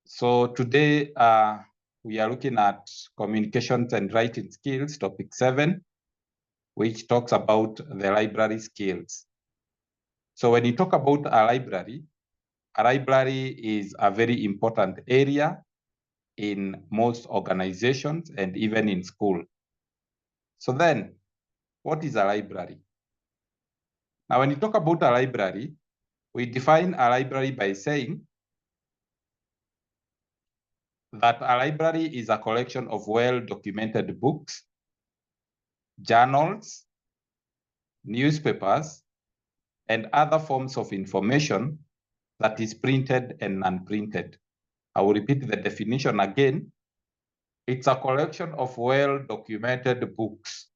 So today we are looking at communications and writing skills, topic 7, which talks about the library skills. So when you talk about a library is a very important area in most organizations and even in school. So then, what is a library? Now, when you talk about a library, we define a library by saying that a library is a collection of well-documented books, journals, newspapers, and other forms of information that is printed and unprinted. I will repeat the definition again. It's a collection of well-documented books.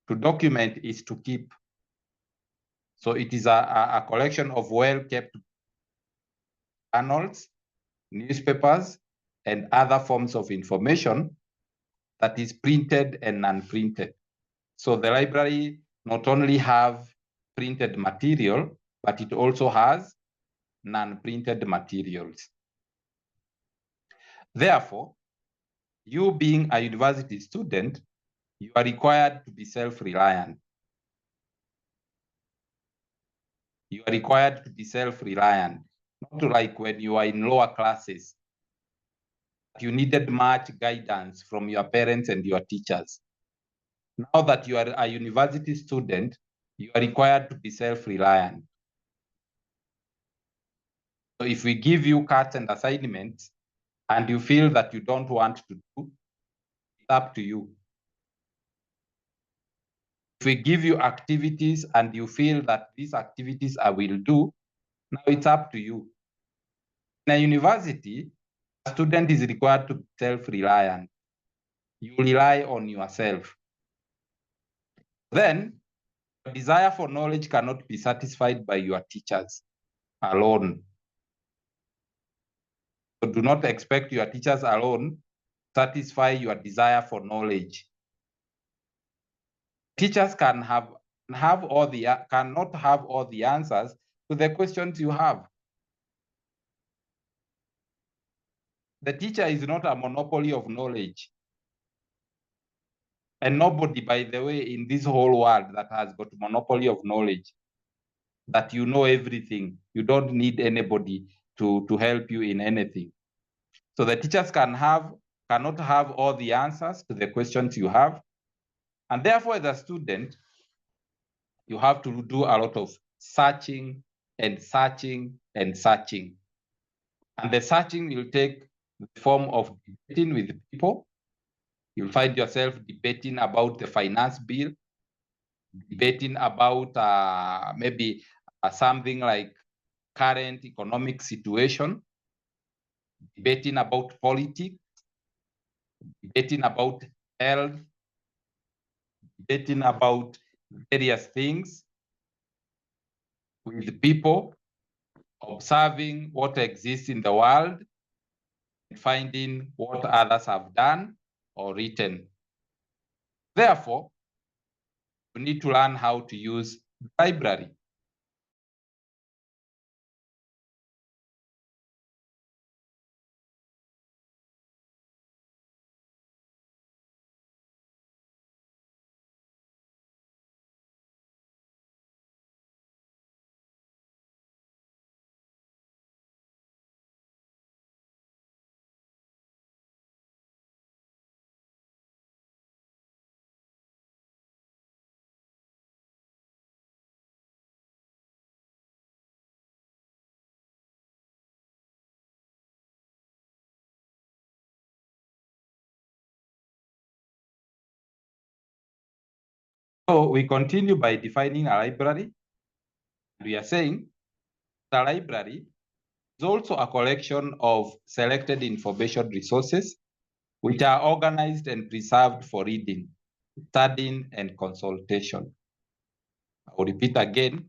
To document is to keep. So it is a collection of well-kept journals, newspapers, and other forms of information that is printed and unprinted. So the library not only have printed material, but it also has non-printed materials. Therefore, you being a university student, you are required to be self-reliant. You are required to be self-reliant, not like when you are in lower classes. You needed much guidance from your parents and your teachers. Now that you are a university student, you are required to be self-reliant. So if we give you cards and assignments and you feel that you don't want to do, it's up to you. If we give you activities and you feel that these activities I will do, now it's up to you. In a university, a student is required to be self-reliant. You rely on yourself. Then, your desire for knowledge cannot be satisfied by your teachers alone. So do not expect your teachers alone to satisfy your desire for knowledge. Teachers cannot have all the answers to the questions you have. The teacher is not a monopoly of knowledge. And nobody, by the way, in this whole world that has got monopoly of knowledge, that you know everything. You don't need anybody to help you in anything. So the teachers cannot have all the answers to the questions you have. And therefore, as a student, you have to do a lot of searching and searching and searching. And the searching will take the form of debating with people. You'll find yourself debating about the finance bill, debating about maybe something like current economic situation, debating about politics, debating about health, debating about various things with people, observing what exists in the world, and finding what others have done or written. Therefore, you need to learn how to use the library. So we continue by defining a library. We are saying the library is also a collection of selected information resources which are organized and preserved for reading, studying, and consultation. I will repeat again.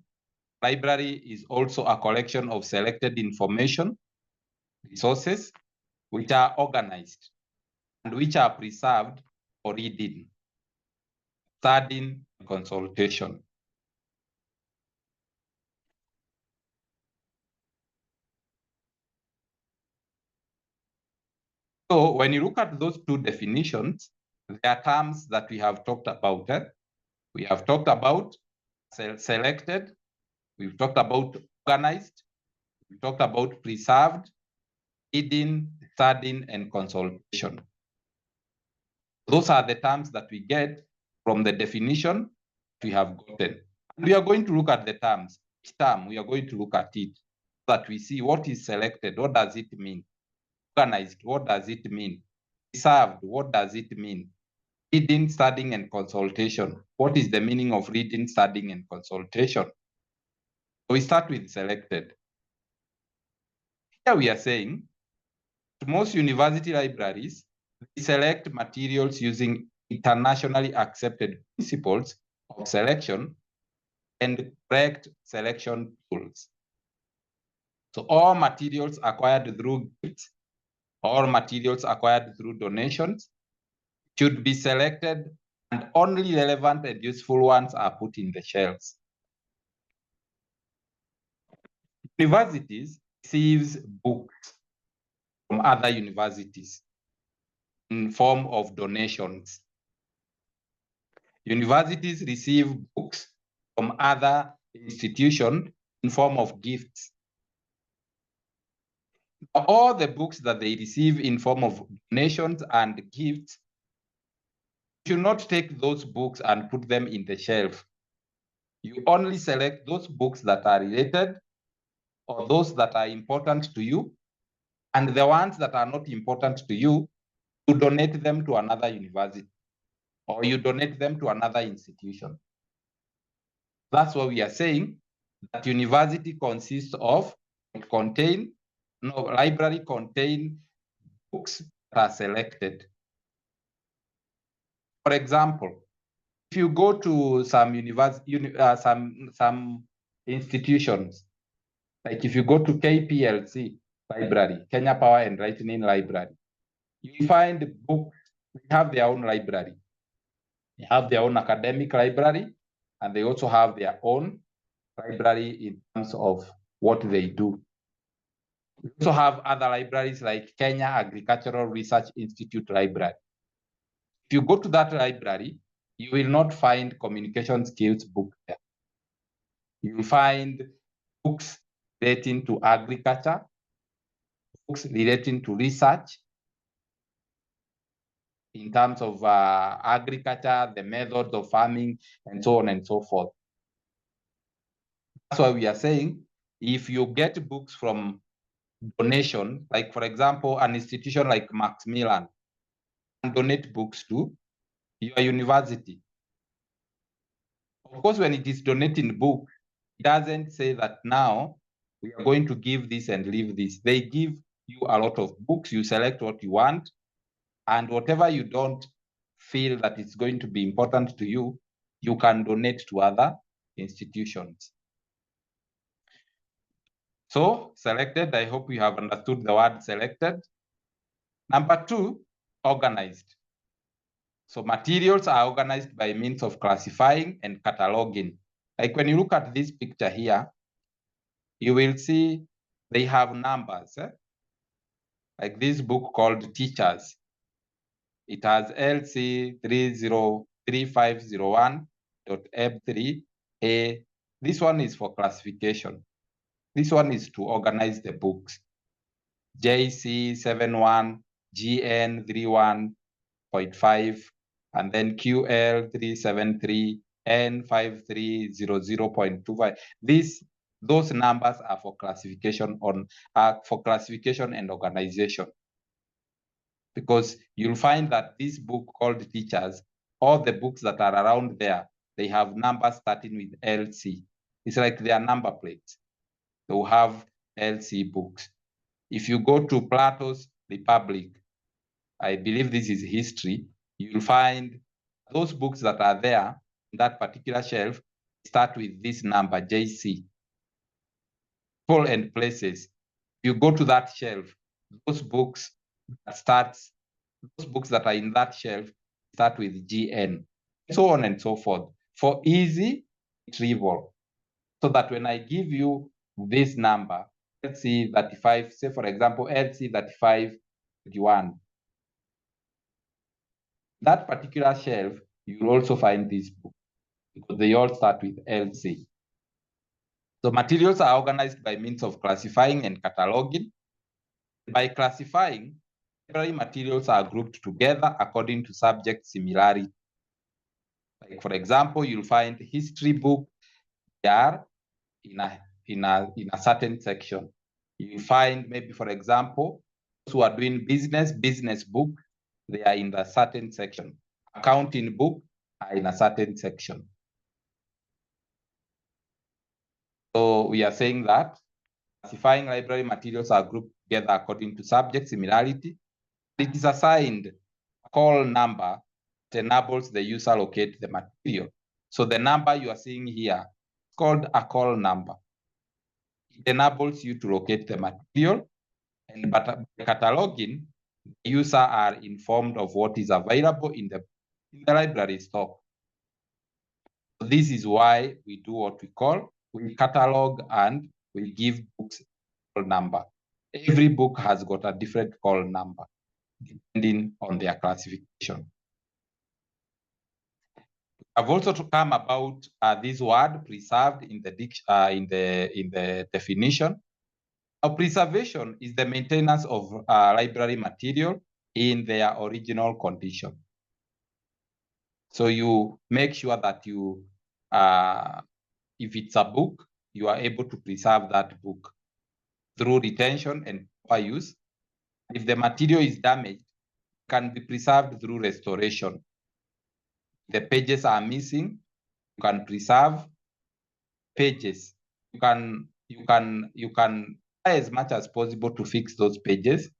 Library is also a collection of selected information resources which are organized and which are preserved for reading, studying, and consultation. So when you look at those two definitions, there are terms that we have talked about. We have talked about selected, we've talked about organized, we've talked about preserved, hidden, studying, and consultation. Those are the terms that we get from the definition we have gotten. And we are going to look at the terms. Each term, we are going to look at it so that we see what is selected, what does it mean? Organized, what does it mean? Preserved, what does it mean? Reading, studying, and consultation. What is the meaning of reading, studying, and consultation? So we start with selected. Here we are saying most university libraries select materials using internationally accepted principles of selection and correct selection tools. So all materials acquired through gifts, all materials acquired through donations should be selected, and only relevant and useful ones are put in the shelves. Universities receives books from other universities in form of donations. Universities receive books from other institutions in form of gifts. All the books that they receive in form of donations and gifts, you should not take those books and put them in the shelf. You only select those books that are related or those that are important to you, and the ones that are not important to you, you donate them to another university or you donate them to another institution. That's what we are saying, that university consists of, library contain books that are selected. For example, if you go to some some institutions, like if you go to KPLC library, Kenya Power and Lightning Library, you find books, they have their own library. They have their own academic library, and they also have their own library in terms of what they do. We also have other libraries like Kenya Agricultural Research Institute Library. If you go to that library, you will not find communication skills book there. You will find books relating to agriculture, books relating to research in terms of agriculture, the methods of farming, and so on and so forth. That's why we are saying, if you get books from donation, like for example, an institution like Macmillan, and donate books to your university. Of course, when it is donating book, it doesn't say that now we are going to give this and leave this. They give you a lot of books, you select what you want, and whatever you don't feel that it's going to be important to you, you can donate to other institutions. So selected, I hope you have understood the word selected. Number two, organized. So materials are organized by means of classifying and cataloging. Like when you look at this picture here, you will see they have numbers. Like this book called Teachers. It has LC 303501.eb3A. This one is for classification. This one is to organize the books. JC71, GN31.5, and then QL373, N5300.25. Those numbers are for classification and organization. Because you'll find that this book called Teachers, all the books that are around there, they have numbers starting with LC. It's like their number plates. They will have LC books. If you go to Plato's Republic, I believe this is history, you'll find those books that are there in that particular shelf start with this number, JC. People and places. You go to that shelf, those books that are in that shelf start with GN, so on and so forth, for easy retrieval. So that when I give you this number, LC35, say for example, LC3521, That particular shelf, you'll also find this book because they all start with LC. So materials are organized by means of classifying and cataloging. By classifying, library materials are grouped together according to subject similarity. Like for example, you'll find history book there in a certain section. You find maybe, for example, those who are doing business book, they are in the certain section. Accounting book are in a certain section. So we are saying that classifying library materials are grouped together according to subject similarity. It is assigned a call number that enables the user locate the material. So the number you are seeing here is called a call number. It enables you to locate the material, and by cataloging, the user are informed of what is available in the library stock. So this is why we do what we call, we catalog and we give books a call number. Every book has got a different call number depending on their classification. I've also come about this word preserved in the definition. Preservation is the maintenance of library material in their original condition. So you make sure that you, if it's a book, you are able to preserve that book through retention and proper use. If the material is damaged, it can be preserved through restoration. The pages are missing, you can preserve pages. You can try as much as possible to fix those pages.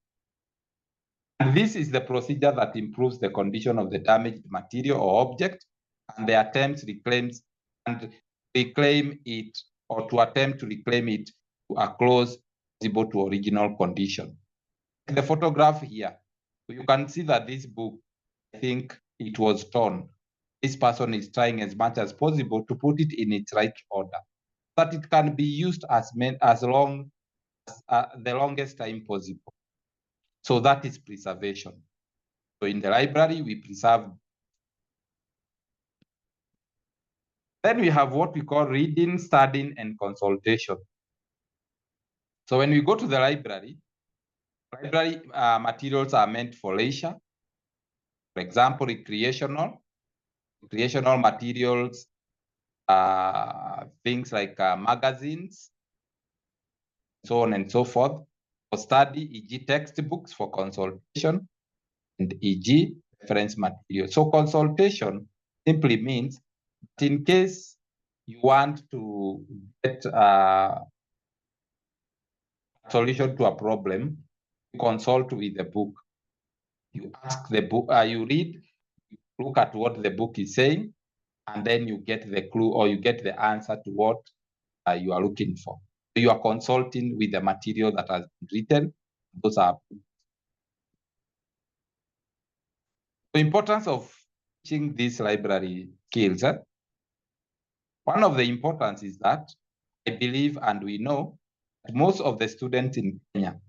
And this is the procedure that improves the condition of the damaged material or object, and the attempts reclaims and reclaim it, or to attempt to reclaim it to a close possible to original condition. The photograph here, you can see that this book, I think it was torn. This person is trying as much as possible to put it in its right order, that it can be used as long as the longest time possible. So that is preservation. So in the library, we preserve. Then we have what we call reading, studying, and consultation. So when we go to the library materials are meant for leisure. For example, recreational materials, things like magazines, so on and so forth. For study, e.g. textbooks. For consultation, and e.g. reference material. So consultation simply means that in case you want to get a solution to a problem, you consult with the book. You ask the book, you read, you look at what the book is saying, and then you get the clue or you get the answer to what you are looking for. So you are consulting with the material that has been written. Those are the importance of teaching these library skills. One of the importance is that I believe and we know that most of the students in Kenya,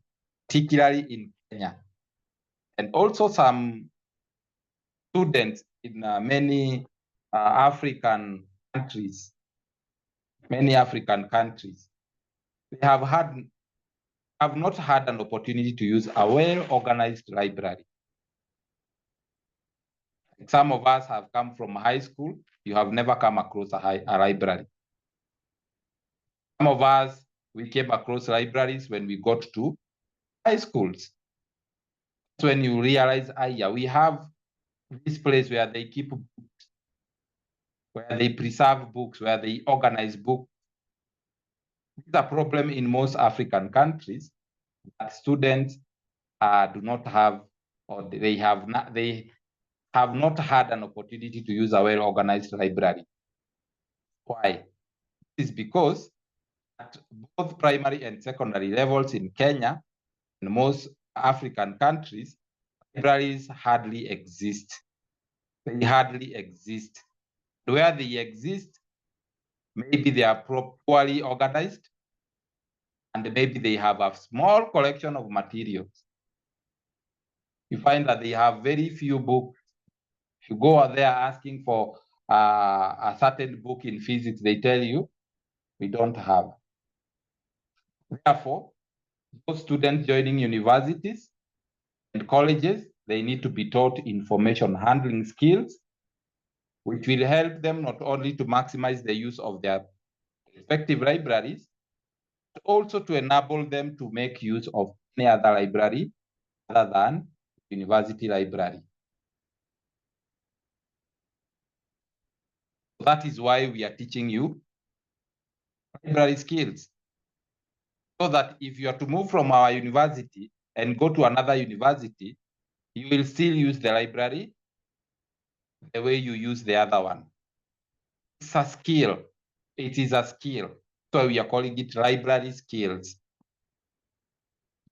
particularly in Kenya, and also some students in many African countries, they have not had an opportunity to use a well-organized library. Some of us have come from high school. You have never come across a library. Some of us, we came across libraries when we got to high schools. That's when you realize, yeah, we have this place where they keep books, where they preserve books, where they organize books. This is a problem in most African countries that students do not have, or they have not had an opportunity to use a well-organized library. Why? This is because at both primary and secondary levels in Kenya and most African countries, libraries hardly exist. They hardly exist. Where they exist, maybe they are poorly organized, and maybe they have a small collection of materials. You find that they have very few books You go out there asking for a certain book in physics, they tell you, we don't have. Therefore, those students joining universities and colleges, they need to be taught information handling skills, which will help them not only to maximize the use of their respective libraries, but also to enable them to make use of any other library other than university library. That is why we are teaching you library skills, so that if you are to move from our university and go to another university, you will still use the library the way you use the other one. It's a skill. It is a skill. So we are calling it library skills.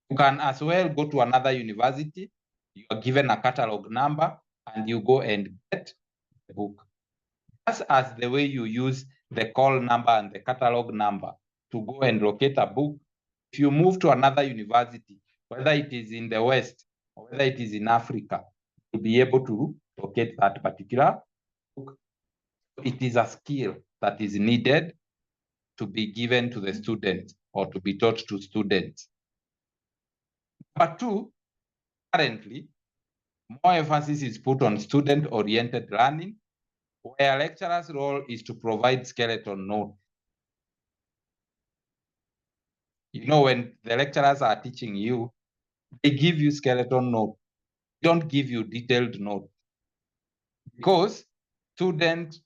You can as well go to another university, you are given a catalog number, and you go and get the book. Just as the way you use the call number and the catalog number to go and locate a book, if you move to another university, whether it is in the West or whether it is in Africa, you'll be able to locate that particular book. It is a skill that is needed to be given to the students or to be taught to students. Number two, currently, more emphasis is put on student-oriented learning, where lecturers' role is to provide skeleton notes. You know, when the lecturers are teaching you, they give you skeleton notes. They don't give you detailed notes. Because students,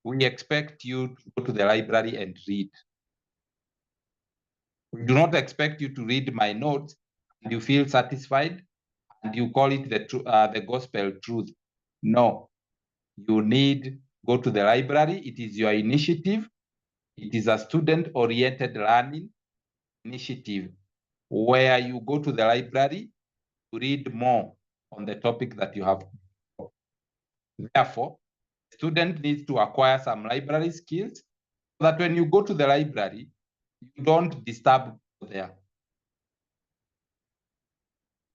we expect you to go to the library and read. We do not expect you to read my notes and you feel satisfied and you call it the gospel truth. No, you need go to the library. It is your initiative. It is a student-oriented learning initiative where you go to the library to read more on the topic that you have. Therefore, the student needs to acquire some library skills so that when you go to the library, you don't disturb there.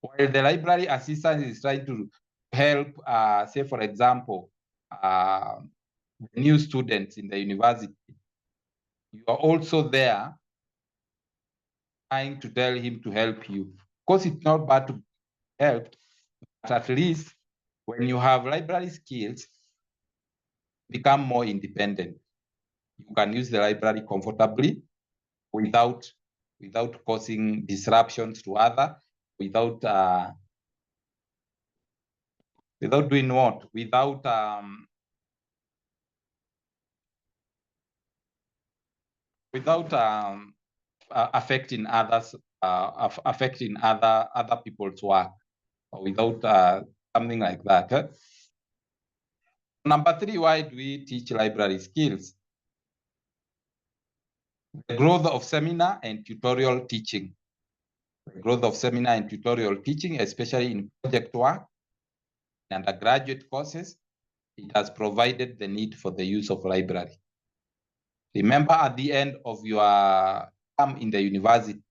While the library assistant is trying to help, say, for example, new students in the university, you are also there trying to tell him to help you. Of course, it's not bad to be helped, but at least when you have library skills, become more independent. You can use the library comfortably without causing disruptions to other, without doing what? Without affecting others, affecting other people's work, or without something like that. Number three, why do we teach library skills? The growth of seminar and tutorial teaching. The growth of seminar and tutorial teaching, especially in project work and undergraduate courses, it has provided the need for the use of library. Remember, at the end of your term in the university,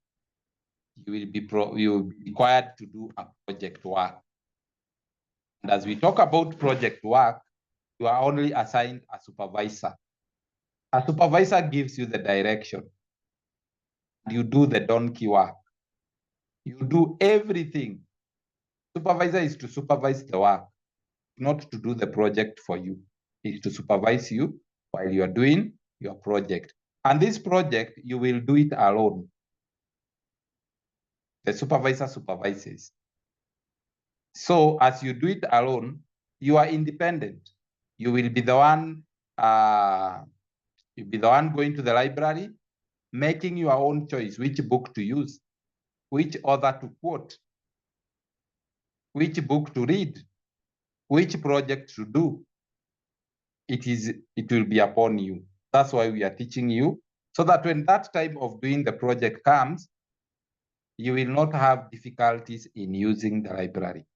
you will be required to do a project work. And as we talk about project work, you are only assigned a supervisor. A supervisor gives you the direction. You do the donkey work. You do everything. Supervisor is to supervise the work, not to do the project for you. It's to supervise you while you are doing your project. And this project, you will do it alone. The supervisor supervises. So as you do it alone, you are independent. You will be the one, going to the library, making your own choice, which book to use, which author to quote, which book to read, which project to do. It will be upon you. That's why we are teaching you, so that when that time of doing the project comes, you will not have difficulties in using the library.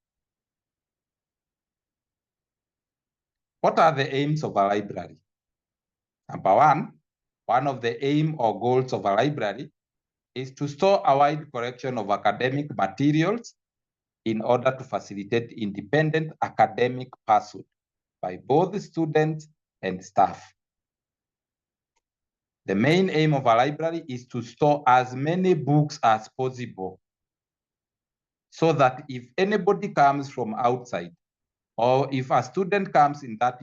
What are the aims of a library? Number one of the aim or goals of a library is to store a wide collection of academic materials in order to facilitate independent academic pursuit by both students and staff. The main aim of a library is to store as many books as possible, so that if anybody comes from outside, or if a student comes in that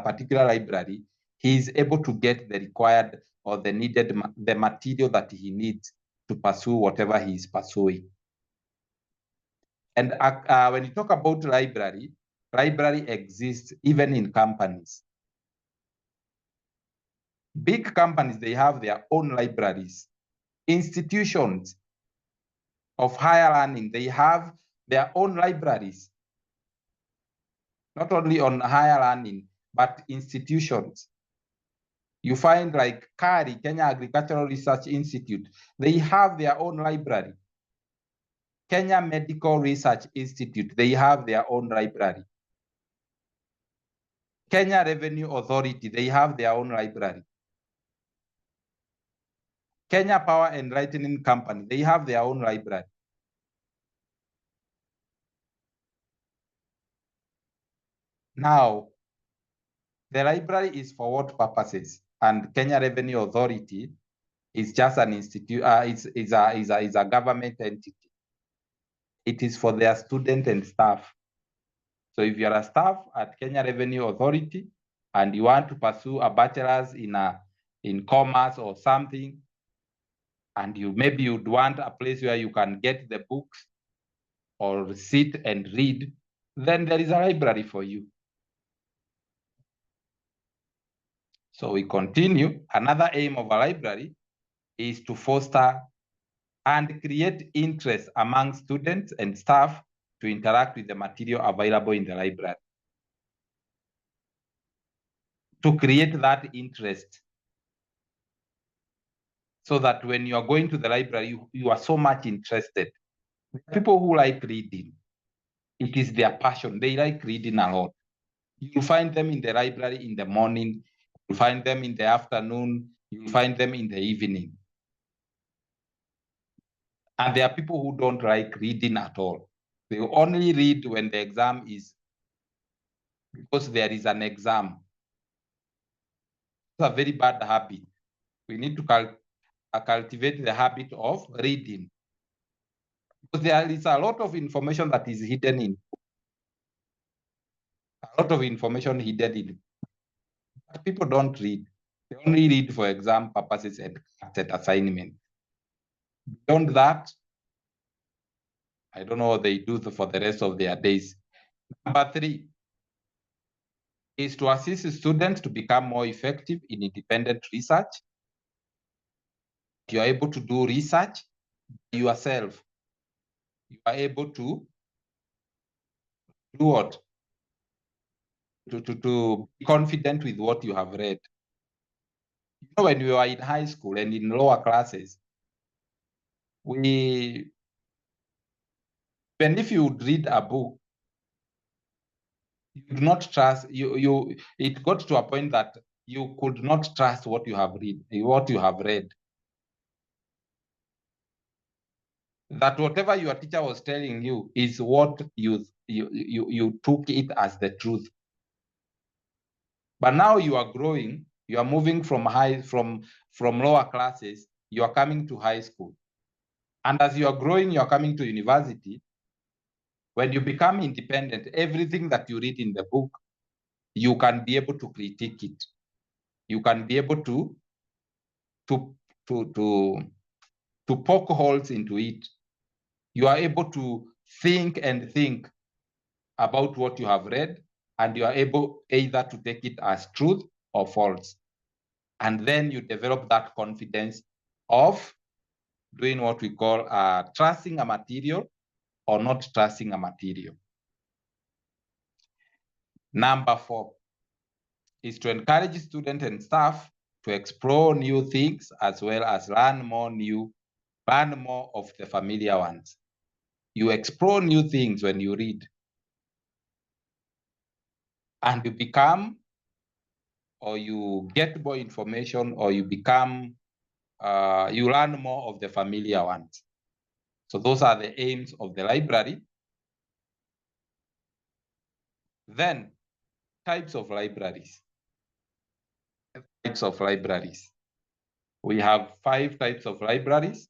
particular library, he is able to get the required or the needed the material that he needs to pursue whatever he is pursuing. And when you talk about library exists even in companies. Big companies, they have their own libraries. Institutions of higher learning, they have their own libraries. Not only on higher learning, but institutions. You find like KARI, Kenya Agricultural Research Institute, they have their own library. Kenya Medical Research Institute, they have their own library. Kenya Revenue Authority, they have their own library. Kenya Power and Lighting Company, they have their own library. Now, the library is for what purposes? And Kenya Revenue Authority is just an institute, is a government entity. It is for their student and staff. So if you're a staff at Kenya Revenue Authority and you want to pursue a bachelor's in commerce or something, and maybe you'd want a place where you can get the books or sit and read, then there is a library for you. So we continue. Another aim of a library is to foster and create interest among students and staff to interact with the material available in the library. To create that interest, so that when you are going to the library, you are so much interested. People who like reading, it is their passion. They like reading a lot. You find them in the library in the morning, you find them in the afternoon, you find them in the evening. And there are people who don't like reading at all. They only read when the exam is, because there is an exam. It's a very bad habit. We need to cultivate the habit of reading. Because there is a lot of information that is hidden in. A lot of information hidden in. But people don't read. They only read for exam purposes and assignment. Beyond that, I don't know what they do for the rest of their days. Number 3 is to assist students to become more effective in independent research. You are able to do research yourself. You are able to do what? To be confident with what you have read. You know, when we were in high school and in lower classes, even if you would read a book, you do not trust, it got to a point that you could not trust what you have read. That whatever your teacher was telling you is what you took it as the truth. But now you are growing, you are moving from lower classes, you are coming to high school. And as you are growing, you are coming to university. When you become independent, everything that you read in the book, you can be able to critique it. You can be able to poke holes into it. You are able to think about what you have read, and you are able either to take it as truth or false. And then you develop that confidence of doing what we call trusting a material or not trusting a material. Number 4 is to encourage students and staff to explore new things as well as learn more of the familiar ones. You explore new things when you read. And you become, or you get more information, or you become, you learn more of the familiar ones. So those are the aims of the library. Then types of libraries. Types of libraries. We have 5 types of libraries.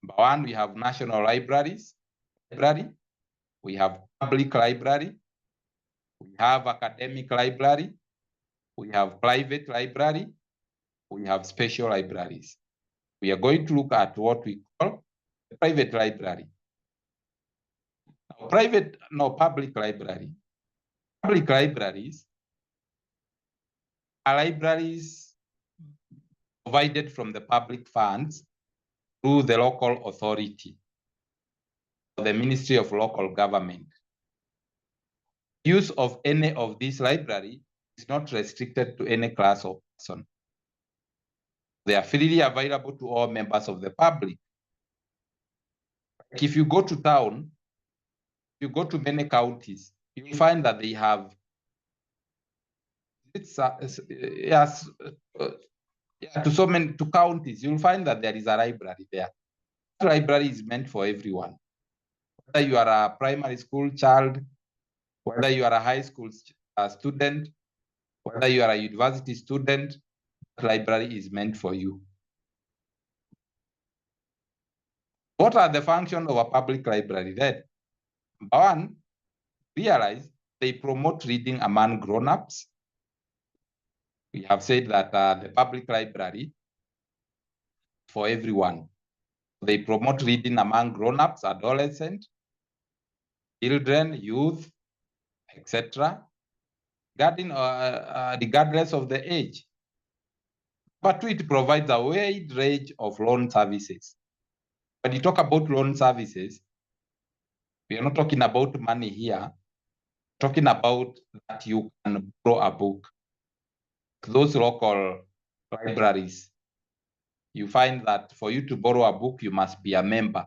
Number 1, we have national libraries. We have public library. We have academic library. We have private library. We have special libraries. We are going to look at what we call the private library. Now, public library. Public libraries are libraries provided from the public funds through the local authority or the Ministry of Local Government. Use of any of these libraries is not restricted to any class of person. They are freely available to all members of the public. If you go to town, you go to many counties, you'll find that they have to counties, you'll find that there is a library there. The library is meant for everyone. Whether you are a primary school child, whether you are a high school student, whether you are a university student, the library is meant for you. What are the functions of a public library then? Number 1, realize they promote reading among grown-ups. We have said that the public library for everyone. They promote reading among grown-ups, adolescents, children, youth, etc., regardless of the age. But it provides a wide range of loan services. When you talk about loan services, we are not talking about money here. We're talking about that you can borrow a book. Those local libraries, you find that for you to borrow a book, you must be a member.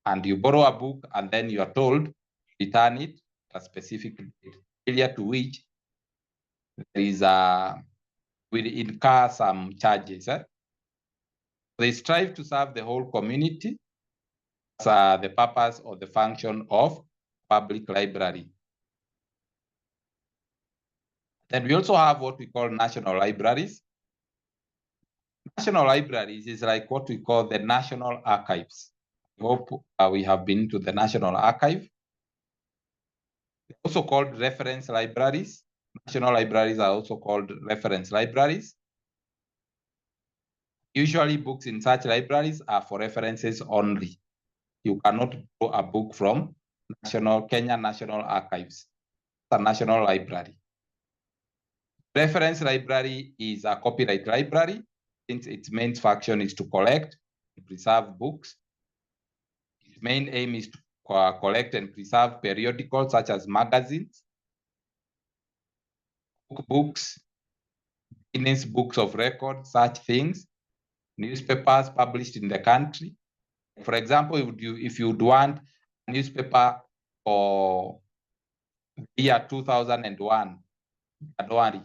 And you borrow a book, and then you are told to return it at a specific date, failure to which there is will incur some charges. They strive to serve the whole community. That's the purpose or the function of public library. Then we also have what we call national libraries. National libraries is like what we call the National Archives. I hope we have been to the National Archive. They're also called reference libraries. National libraries are also called reference libraries. Usually books in such libraries are for references only. You cannot borrow a book from Kenya National Archives. It's a national library. Reference library is a copyright library, since its main function is to collect and preserve books. Its main aim is to collect and preserve periodicals such as magazines, books, Guinness books of record, such things, newspapers published in the country. For example, if you would want a newspaper for the year 2001, January,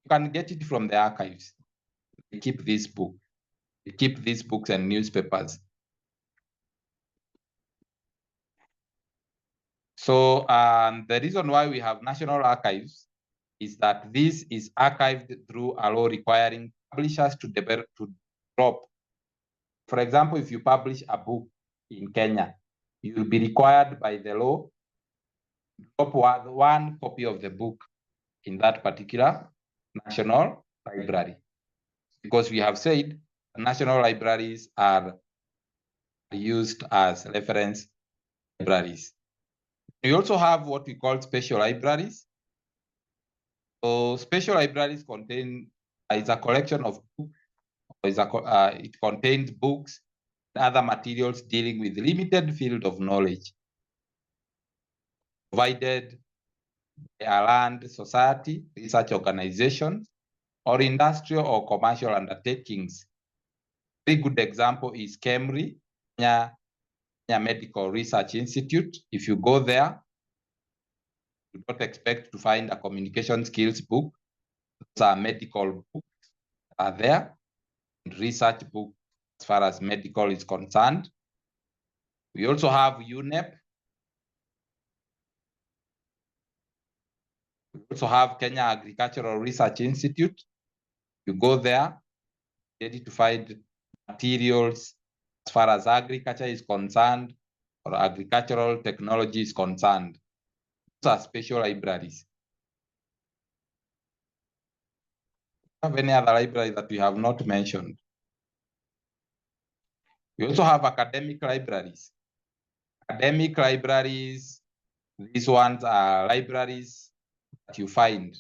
you can get it from the archives. They keep this book. They keep these books and newspapers. So the reason why we have national archives is that this is archived through a law requiring publishers to drop. For example, if you publish a book in Kenya, you will be required by the law to drop one copy of the book in that particular national library. Because we have said national libraries are used as reference libraries. We also have what we call special libraries. So special libraries is a collection of books, it contains books and other materials dealing with limited field of knowledge, provided by a land society, research organizations, or industrial or commercial undertakings. A very good example is KEMRI, Kenya Medical Research Institute. If you go there, you don't expect to find a communication skills book. Those are medical books are there, and research books as far as medical is concerned. We also have UNEP. Also have Kenya Agricultural Research Institute. You go there, ready to find materials as far as agriculture is concerned or agricultural technology is concerned. Those are special libraries. Have any other library that we have not mentioned? We also have academic libraries. Academic libraries, these ones are libraries that you find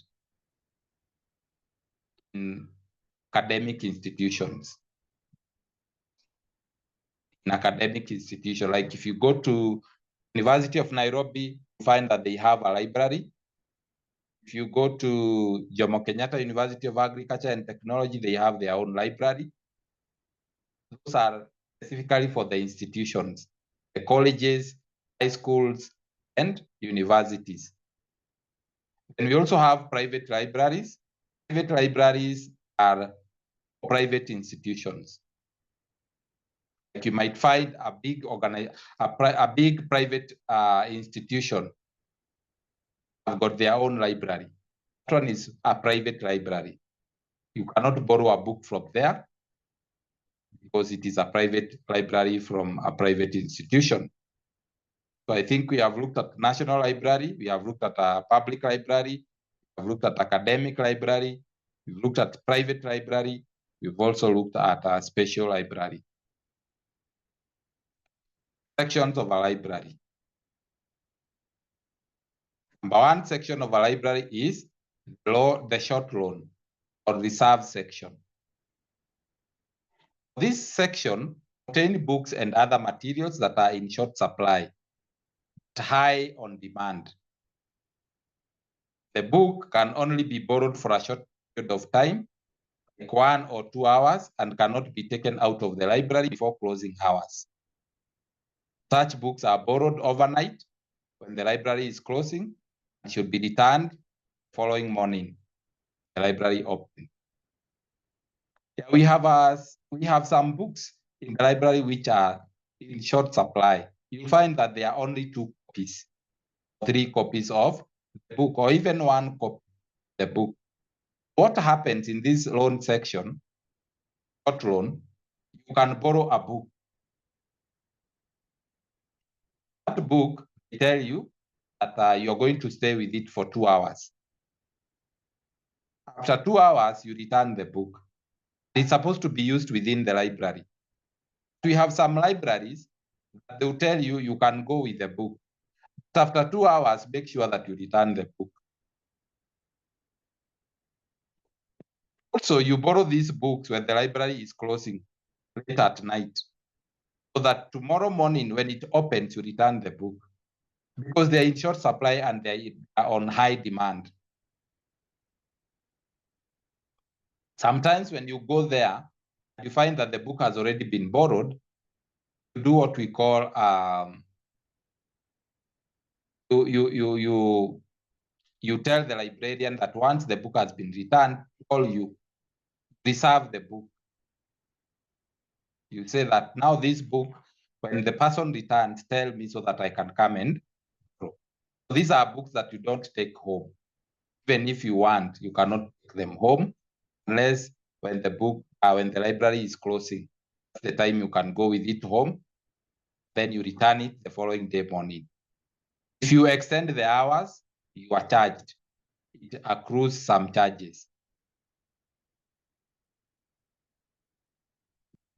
in academic institutions. In academic institution, like if you go to University of Nairobi, you find that they have a library. If you go to Jomo Kenyatta University of Agriculture and Technology, they have their own library. Those are specifically for the institutions, the colleges, high schools, and universities. And we also have private libraries. Private libraries are private institutions. Like you might find a big private institution have got their own library. That one is a private library. You cannot borrow a book from there because it is a private library from a private institution. So I think we have looked at National Library, we have looked at a public library, we have looked at academic library, we've looked at private library, we've also looked at a special library. Sections of a library. Number one section of a library is the short loan or reserve section. This section contains books and other materials that are in short supply, high on demand. The book can only be borrowed for a short period of time, like 1 or 2 hours, and cannot be taken out of the library before closing hours. Such books are borrowed overnight when the library is closing and should be returned the following morning, the library open. Yeah, we have some books in the library which are in short supply. You'll find that there are only 2 copies, 3 copies of the book, or even 1 copy of the book. What happens in this loan section, short loan, you can borrow a book. That book will tell you that you're going to stay with it for 2 hours. After 2 hours, you return the book. It's supposed to be used within the library. We have some libraries that they'll tell you you can go with the book. But after 2 hours, make sure that you return the book. Also, you borrow these books when the library is closing late at night, so that tomorrow morning when it opens, you return the book, because they're in short supply and they are on high demand. Sometimes when you go there, you find that the book has already been borrowed. You do what we call you tell the librarian that once the book has been returned, call you, reserve the book. You say that now this book, when the person returns, tell me so that I can come and borrow. These are books that you don't take home. Even if you want, you cannot take them home unless when the library is closing. That's the time you can go with it home. Then you return it the following day morning. If you extend the hours, you are charged. It accrues some charges.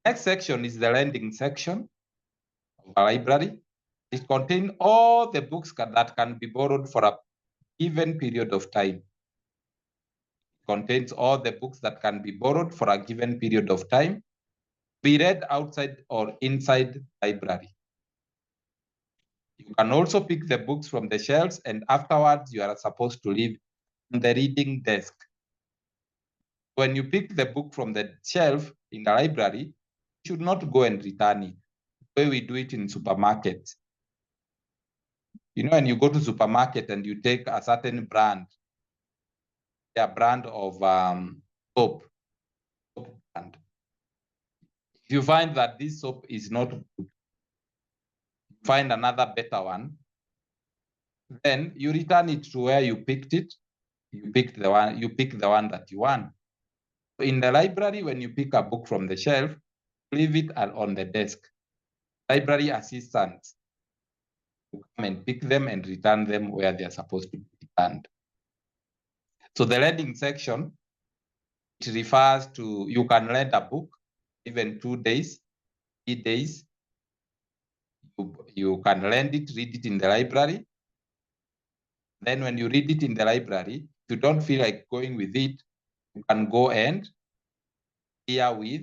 Next section is the lending section of a library. It contains all the books that can be borrowed for a given period of time. It contains all the books that can be borrowed for a given period of time, be read outside or inside the library. You can also pick the books from the shelves, and afterwards you are supposed to leave on the reading desk. When you pick the book from the shelf in the library, you should not go and return it, the way we do it in supermarkets. You know, when you go to supermarket and you take a certain brand, a brand of soap brand. If you find that this soap is not good, find another better one, then you return it to where you picked it. you pick the one that you want. In the library, when you pick a book from the shelf, leave it on the desk. Library assistants will come and pick them and return them where they are supposed to be returned. So the lending section, it refers to, you can lend a book, even 2 days, 3 days. You can lend it, read it in the library. Then when you read it in the library, if you don't feel like going with it, you can go and clear with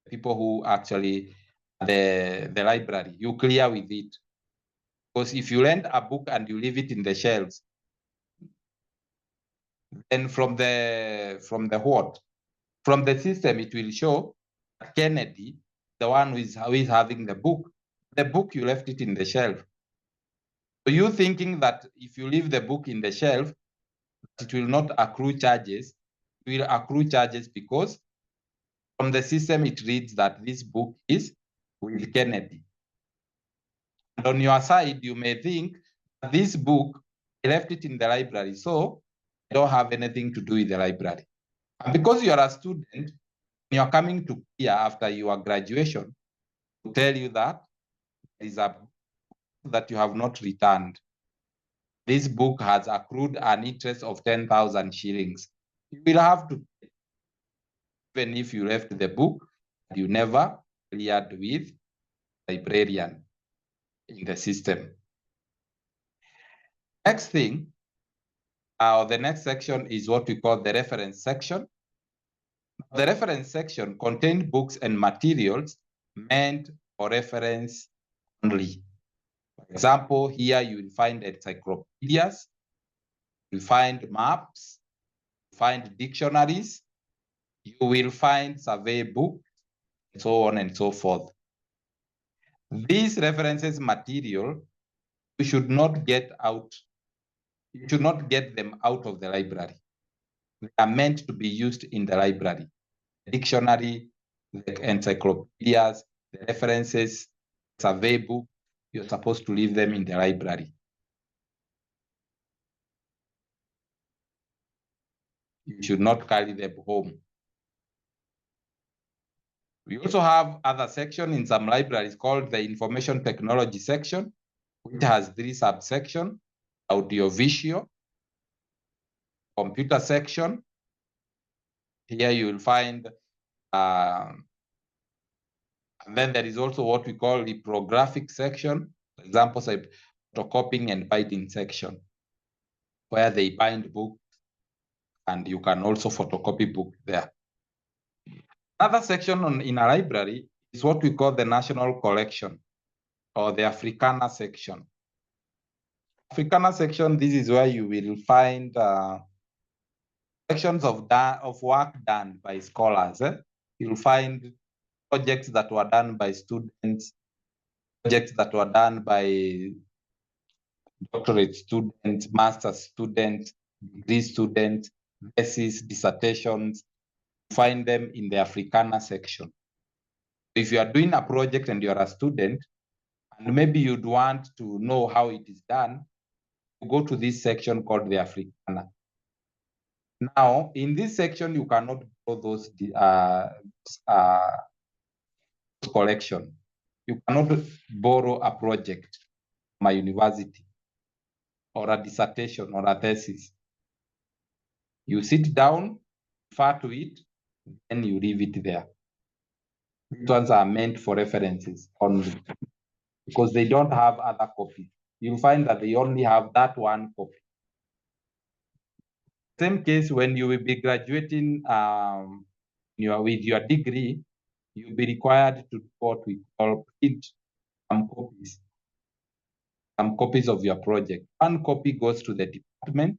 people who actually the library. You clear with it. Because if you lend a book and you leave it in the shelves, then from the system, it will show Kennedy, the one who is having the book you left it in the shelf. So you thinking that if you leave the book in the shelf, it will not accrue charges. It will accrue charges because from the system, it reads that this book is with Kennedy. And on your side, you may think this book, I left it in the library, so I don't have anything to do with the library. And because you are a student, you are coming to clear after your graduation to tell you that there is a book that you have not returned. This book has accrued an interest of 10,000 shillings. You will have to pay, even if you left the book, you never cleared with librarian in the system. Next thing, the next section is what we call the reference section. The reference section contains books and materials meant for reference only. For example, here you will find encyclopedias, you will find maps, you will find dictionaries, you will find survey books, and so on and so forth. These references material, you should not get out. You should not get them out of the library. They are meant to be used in the library. The dictionary, the encyclopedias, the references, survey book, you're supposed to leave them in the library. You should not carry them home. We also have other section in some libraries called the information technology section, which has 3 subsections: audio-visual, computer section. Here you will find, and then there is also what we call the reprographic section, for example, say photocopying and binding section, where they bind books and you can also photocopy book there. Another section in a library is what we call the national collection or the Africana section. Africana section, this is where you will find sections of work done by scholars. You'll find projects that were done by students, projects that were done by doctorate students, master's students, degree students, thesis, dissertations. Find them in the Africana section. If you are doing a project and you're a student, and maybe you'd want to know how it is done, go to this section called the Africana. Now, in this section, you cannot borrow those collection. You cannot borrow a project from a university or a dissertation or a thesis. You sit down, refer to it, then you leave it there. These ones are meant for references only because they don't have other copies. You'll find that they only have that one copy. Same case when you will be graduating with your degree, you'll be required to do what we call print some copies of your project. One copy goes to the department,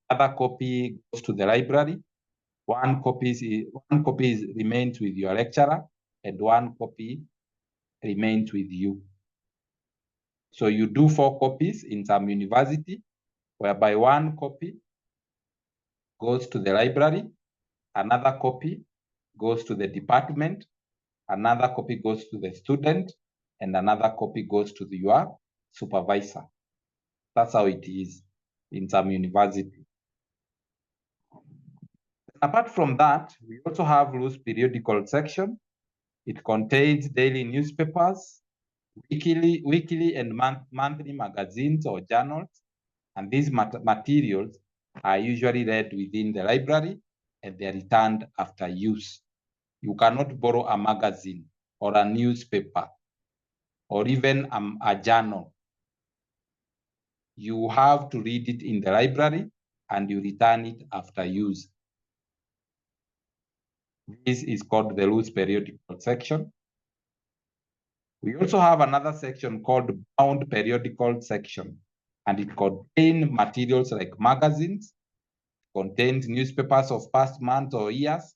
other copy goes to the library, one copy remains with your lecturer, and one copy remains with you. So you do 4 copies in some university, whereby one copy goes to the library, another copy goes to the department, another copy goes to the student, and another copy goes to your supervisor. That's how it is in some university. Apart from that, we also have loose periodical section. It contains daily newspapers, weekly and monthly magazines or journals, and these materials are usually read within the library and they are returned after use. You cannot borrow a magazine or a newspaper or even a journal. You have to read it in the library and you return it after use. This is called the loose periodical section. We also have another section called bound periodical section, and it contains materials like magazines, contains newspapers of past months or years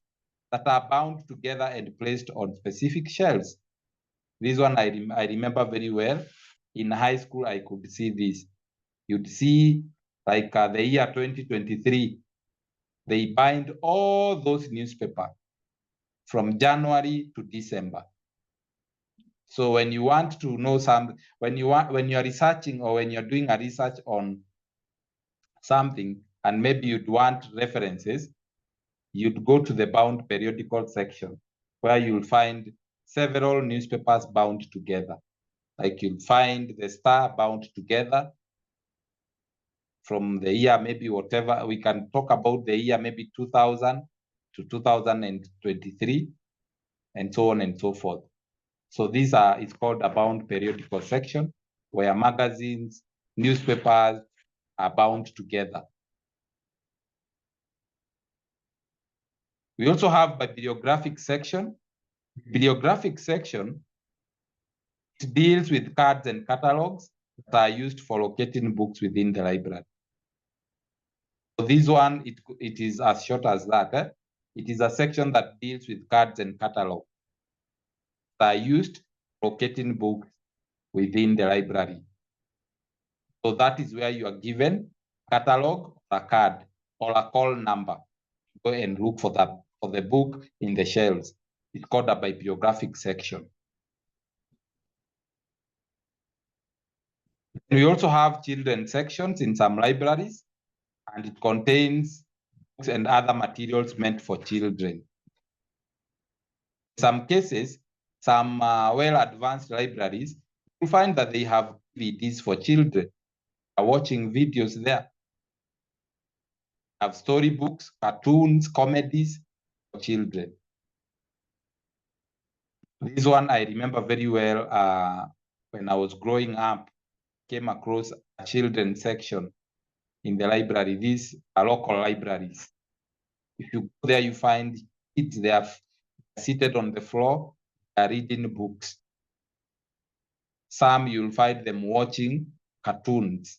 that are bound together and placed on specific shelves. This one I remember very well. In high school, I could see this. You'd see like the year 2023, they bind all those newspapers from January to December. So when you want to know when you are researching or when you're doing a research on something and maybe you'd want references, you'd go to the bound periodical section where you'll find several newspapers bound together. Like you'll find the Star bound together from the year, maybe whatever, we can talk about the year, maybe 2000 to 2023, and so on and so forth. So these it's called a bound periodical section where magazines, newspapers are bound together. We also have a bibliographic section. Bibliographic section, it deals with cards and catalogs that are used for locating books within the library. So this one, it is as short as that. It is a section that deals with cards and catalogs that are used for locating books within the library. So that is where you are given a catalog, a card, or a call number. Go and look for the book in the shelves. It's called a bibliographic section. We also have children's sections in some libraries, and it contains books and other materials meant for children. In some cases, some well-advanced libraries, you find that they have DVDs for children, are watching videos there. Have storybooks, cartoons, comedies for children. This one I remember very well when I was growing up, came across a children's section in the library. These are local libraries. If you go there, you find kids, they are seated on the floor, they are reading books. Some you'll find them watching cartoons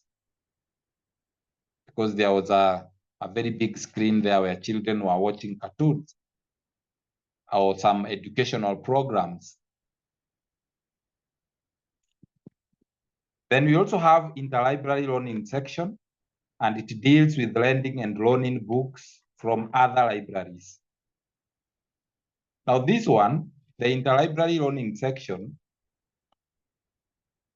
because there was a very big screen there where children were watching cartoons or some educational programs. Then we also have interlibrary loaning section, and it deals with lending and loaning books from other libraries. Now this one, the interlibrary loaning section,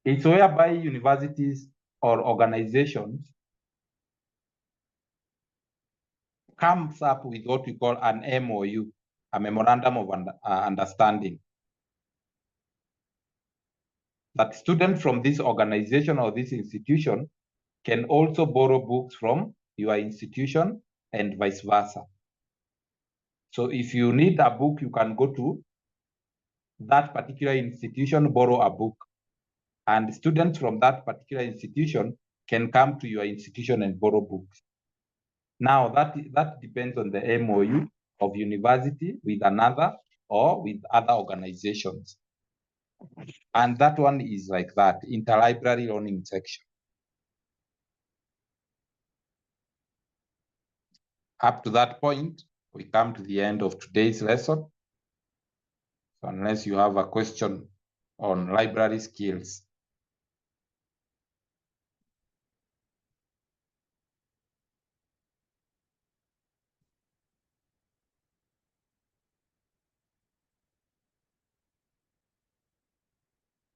it's whereby universities or organizations comes up with what we call an MOU, a memorandum of understanding, that students from this organization or this institution can also borrow books from your institution and vice versa. So if you need a book, you can go to that particular institution, borrow a book, and students from that particular institution can come to your institution and borrow books. Now that depends on the MOU of university with another or with other organizations. And that one is like that, interlibrary loaning section. Up to that point, we come to the end of today's lesson. So unless you have a question on library skills.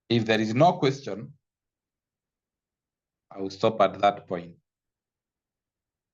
If there is no question, I will stop at that point.